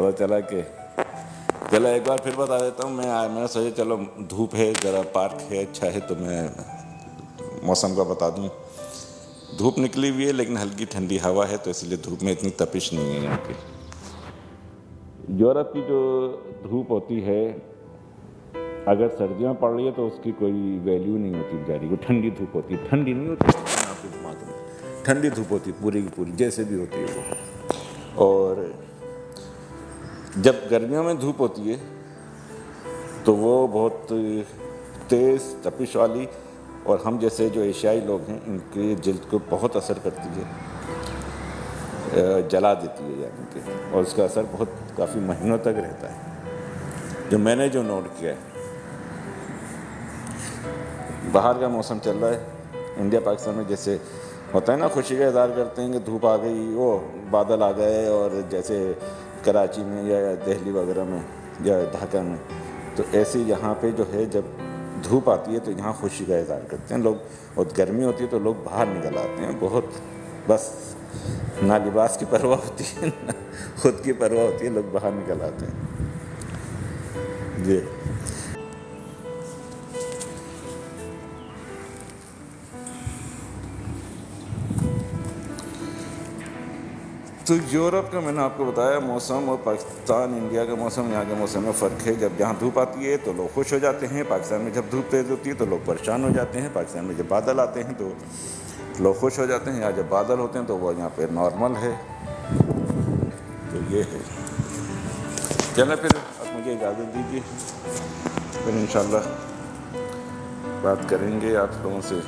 पता चला कि चलो एक बार फिर बता देता हूँ। मैंने सोचा चलो धूप है, ज़रा पार्क है, अच्छा है, तो मैं मौसम का बता दूँ। धूप निकली हुई है लेकिन हल्की ठंडी हवा है, तो इसलिए धूप में इतनी तपिश नहीं है यहाँ की। यूरोप की जो धूप होती है, अगर सर्दियाँ पड़ रही है तो उसकी कोई वैल्यू नहीं होती बेचारी को। ठंडी धूप होती है, ठंडी नहीं होती, आपको मालूम, ठंडी धूप होती है पूरी की पूरी, जैसे भी होती है वो। और जब गर्मियों में धूप होती है तो वो बहुत तेज़ तपिश वाली, और हम जैसे जो एशियाई लोग हैं इनके जल्द को बहुत असर करती है, जला देती है यानी कि, और उसका असर बहुत काफ़ी महीनों तक रहता है, जो मैंने जो नोट किया है। बाहर का मौसम चल रहा है, इंडिया पाकिस्तान में जैसे होता है ना, खुशी का इज़हार करते हैं कि धूप आ गई, वो बादल आ गए, और जैसे कराची में या दिल्ली वगैरह में या ढाका में, तो ऐसे यहाँ पे जो है जब धूप आती है तो यहाँ खुशी का इज़हार करते हैं लोग, और गर्मी होती है तो लोग बाहर निकल आते हैं बहुत, बस ना लिबास की परवाह होती है ना खुद की परवाह होती है, लोग बाहर निकल आते हैं जी। तो यूरोप का मैंने आपको बताया मौसम, और पाकिस्तान इंडिया का मौसम, यहाँ के मौसम में फ़र्क है। जब यहाँ धूप आती है तो लोग खुश हो जाते हैं, पाकिस्तान में जब धूप तेज़ होती है तो लोग परेशान हो जाते हैं, पाकिस्तान में जब बादल आते हैं तो लोग खुश हो जाते हैं, यहाँ जब बादल होते हैं तो वो यहाँ पे नॉर्मल है। तो ये है। चलें फिर, अब मुझे इजाज़त दीजिए, फिर इंशाल्लाह बात करेंगे आप लोगों से।